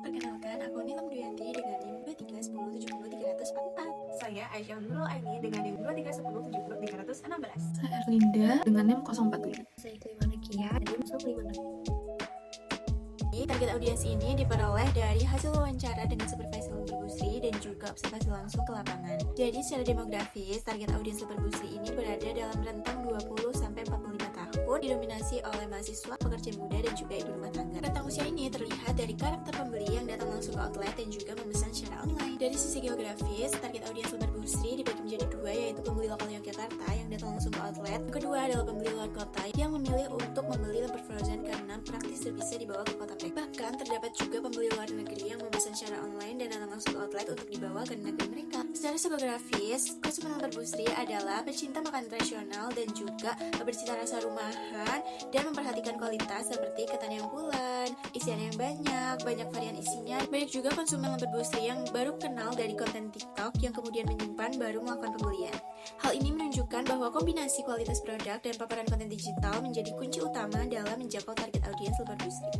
Perkenalkan, aku Nilam Duyanti dengan NIM 2310700344. Saya Aisyah Nurul Aini dengan NIM 2310700316. Saya Erlinda dengan NIM 045. Saya Klimanekia NIM 156. Target audiens ini diperoleh dari hasil wawancara dengan supervisor Lemper Busri dan juga observasi langsung ke lapangan. Jadi secara demografis, target audiens Lemper Busri ini berada dalam rentang 20-45 tahun, didominasi oleh mahasiswa, pekerja muda, dan juga ibu rumah tangga. Rentang usia ini terlihat dari karakter pembeli yang datang langsung ke outlet dan juga memesan secara online. Dari sisi geografis, target audiens Lemper Busri dibagi menjadi dua, yaitu pembeli lokal Yogyakarta yang datang langsung ke outlet. Yang kedua adalah pembeli luar kota yang memilih untuk membeli lemper frozen karena praktis dan bisa dibawa ke kota mereka. Bahkan terdapat juga pembeli luar negeri yang memesan secara online dan datang langsung ke outlet untuk dibawa ke negeri mereka. Secara psikografis, konsumen Lemper Busri adalah pecinta makanan tradisional dan juga bercita rasa rumahan dan memperhatikan kualitas seperti ketan yang bulat, isian yang banyak varian isinya. Banyak juga konsumen Lemper Busri yang baru kenal dari konten TikTok yang kemudian menyimpan baru melakukan pembelian. Hal ini menunjukkan bahwa kombinasi kualitas produk dan paparan konten digital menjadi kunci utama dalam menjangkau target audiens Lemper Busri.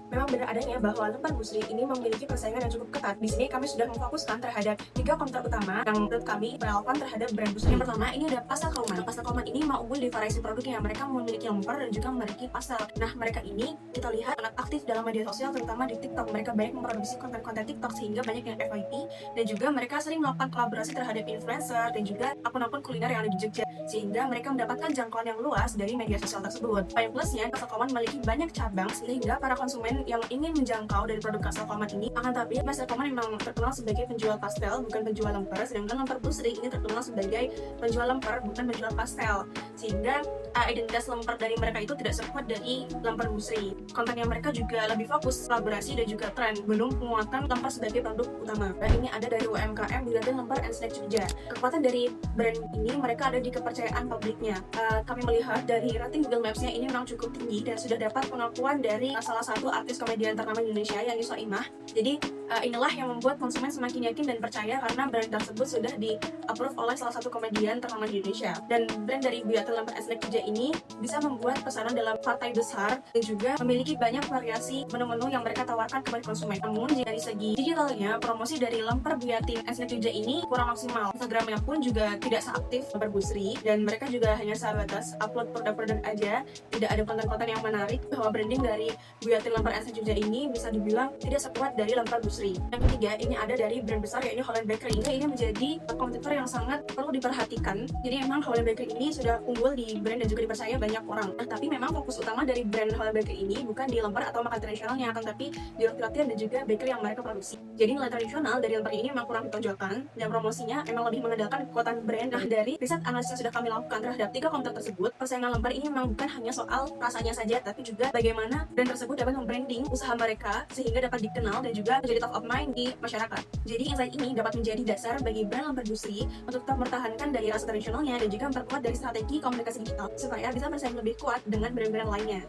Memang benar adanya bahwa Lemper Busri ini memiliki persaingan yang cukup ketat. Di sini kami sudah memfokuskan terhadap 3 komentar utama yang menurut kami relevan terhadap brand Busri. Yang pertama, ini ada pastel Kauman. Pastel Kauman ini mau unggul di variasi produknya. Mereka memiliki lemper dan juga memiliki pastel. Nah, mereka ini kita lihat sangat aktif dalam media sosial, terutama di TikTok. Mereka banyak memproduksi konten-konten TikTok sehingga banyak yang FYP, dan juga mereka sering melakukan kolaborasi terhadap influencer dan juga akun-akun kuliner yang ada di Jogja, sehingga mereka mendapatkan jangkauan yang luas dari media sosial tersebut. Poin plusnya, Pastel Kauman memiliki banyak cabang sehingga para konsumen yang ingin menjangkau dari produk Pastel Kauman ini, akan tapi Pastel Kauman memang terkenal sebagai penjual pastel, bukan penjual lemper, sedangkan Lemper Busri ini terkenal sebagai penjual lemper, bukan penjual pastel, sehingga identitas lemper dari mereka itu tidak sekuat dari Lemper Busri. Kontennya mereka juga lebih fokus kolaborasi dan juga tren, belum penguatan lemper sebagai produk utama. Dan ini ada dari UMKM Bidadari Lemper and Snack Jogja. Kekuatan dari brand ini mereka ada di kepercayaan publiknya. Kami melihat dari rating Google Maps-nya ini memang cukup tinggi dan sudah dapat pengakuan dari salah satu artis komedian ternama di Indonesia, yakni Soimah. Jadi inilah yang membuat konsumen semakin yakin dan percaya karena brand tersebut sudah di-approve oleh salah satu komedian ternama di Indonesia. Dan brand dari Bidadari Lemper and Snack Jogja ini bisa membuat pesanan dalam partai besar dan juga memiliki banyak variasi menu-menu yang mereka tawarkan kepada konsumen. Namun dari segi digitalnya, promosi dari Lemper Bidadari and Snack Jogja ini kurang maksimal. Instagramnya pun juga tidak seaktif Lemper Busri, dan mereka juga hanya sebatas upload produk-produk aja, tidak ada konten-konten yang menarik. Bahwa branding dari Bidadari Lemper and Snack Jogja ini bisa dibilang tidak sekuat dari Lemper Busri. Yang ketiga, ini ada dari brand besar yaitu Holland Bakery. Ini menjadi kompetitor yang sangat perlu diperhatikan. Jadi memang Holland Bakery ini sudah unggul di brand dan juga dipercaya banyak orang. Nah, tapi memang fokus utama dari brand Holland Bakery ini bukan di lemper atau makan tradisionalnya, akan tapi di roti-rotian dan juga bakery yang mereka produksi. Jadi nilai tradisional dari lemper ini memang kurang ditonjolkan, dan promosinya memang lebih mengandalkan kekuatan brand. Nah, dari riset analisis yang sudah kami lakukan terhadap 3 komentar tersebut, persaingan lemper ini memang bukan hanya soal rasanya saja, tapi juga bagaimana brand tersebut dapat membranding usaha mereka sehingga dapat dikenal dan juga menjadi top of mind di masyarakat. Jadi insight ini dapat menjadi dasar bagi brand Lemper Busri untuk tetap mempertahankan dari rasa tradisionalnya dan juga memperkuat dari strategi komunikasi digital supaya bisa bersaing lebih kuat dengan brand-brand lainnya.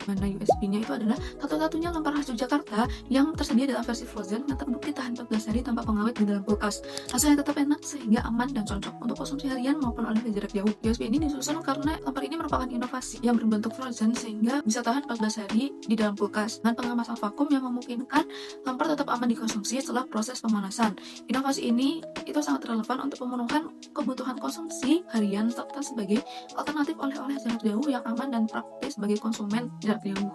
Mana USP-nya itu adalah satu-satunya lemper khas Yogyakarta yang tersedia dalam versi frozen yang terbukti tahan 14 hari tanpa pengawet di dalam kulkas. Rasanya tetap enak sehingga aman dan cocok untuk konsumsi harian maupun oleh jarak jauh. USP ini disusun karena lemper ini merupakan inovasi yang berbentuk frozen sehingga bisa tahan 14 hari di dalam kulkas dengan pengemasan vakum yang memungkinkan lemper tetap aman dikonsumsi setelah proses pemanasan. Inovasi ini itu sangat relevan untuk memenuhi kebutuhan konsumsi harian serta sebagai alternatif oleh-oleh jarak jauh yang aman dan praktis bagi konsumen jarak jauh.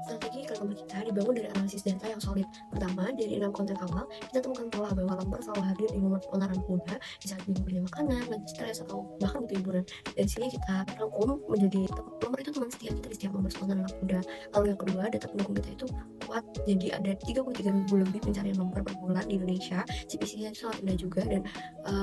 Strategi e-commerce kita dibangun dari analisis data yang solid. Pertama, dari 6 konten awal, kita temukan pola bahwa lemper selalu hadir di momen anak muda di saat beli makanan, lagi stres, atau bahkan butuh hiburan. Dari sini kita rangkum menjadi lemper itu teman setia kita di setiap momen spontan anak muda. Lalu yang kedua, data pendukung kita itu kuat. Jadi ada 33.000 lebih pencarian lemper per bulan di Indonesia. CPC-nya itu sangat rendah juga, dan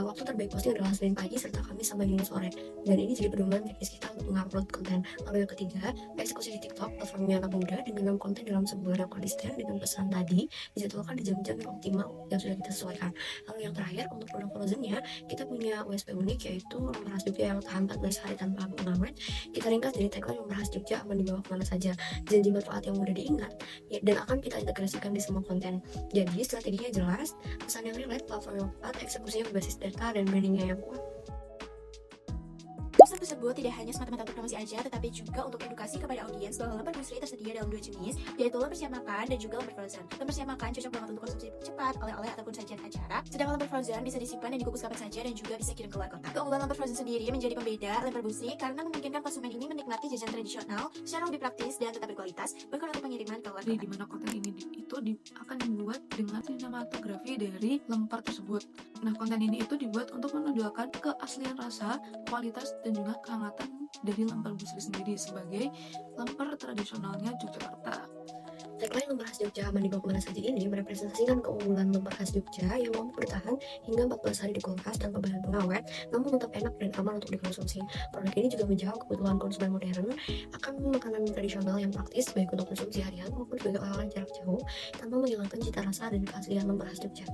waktu terbaik posting adalah Senin pagi serta Kamis sampai Jumat sore. Dan ini jadi pedoman teknis kita untuk mengupload konten. Lalu yang ketiga, eksekusi di TikTok, platformnya anak muda dengan konten dalam sebulan yang konsisten dengan pesan tadi dijadwalkan di jam-jam yang optimal yang sudah kita sesuaikan. Lalu yang terakhir, untuk produk frozennya kita punya USP unik, yaitu lemper khas Jogja yang tahan 14 hari tanpa pengawet. Kita ringkas dari tagline lemper khas Jogja aman dibawa kemana saja, janji manfaat yang mudah diingat ya, dan akan kita integrasikan di semua konten. Jadi strateginya jelas, pesan yang relate, platform yang tepat, eksekusinya berbasis data, dan brandingnya yang kuat. Pesan-pesan tersebut tidak hanya semata-mata untuk promosi aja, tetapi juga untuk edukasi kepada audiens bahwa lemper busri tersedia dalam 2 jenis, yaitu lemper siap makan dan juga lemper frozen. Lemper siap makan cocok banget untuk konsumsi cepat, oleh-oleh ataupun sajian acara, sedangkan lemper frozen bisa disimpan dan dikukus kapan saja dan juga bisa kirim keluar kota. Keunggulan lemper frozen sendiri menjadi pembeda lemper busri karena memungkinkan konsumen ini menikmati jajan tradisional secara lebih praktis dan tetap berkualitas, bahkan untuk pengiriman ke luar Jadi kota. di mana konten ini akan dibuat dengan sinematografi dari lemper tersebut. Nah, konten ini itu dibuat untuk menonjolkan keaslian rasa, kualitas, dan juga kehangatan dari lemper busri sendiri sebagai lemper tradisionalnya Yogyakarta. Tagline lemper khas Jogja aman dibawa kemana saja ini merepresentasikan keunggulan lemper khas Jogja yang mampu bertahan hingga 14 hari di kulkas tanpa bahan pengawet, namun tetap enak dan aman untuk dikonsumsi. Produk ini juga menjawab kebutuhan konsumen modern akan makanan tradisional yang praktis baik untuk konsumsi harian maupun sebagai oleh-oleh jarak jauh tanpa menghilangkan cita rasa dan keaslian lemper khas Jogja.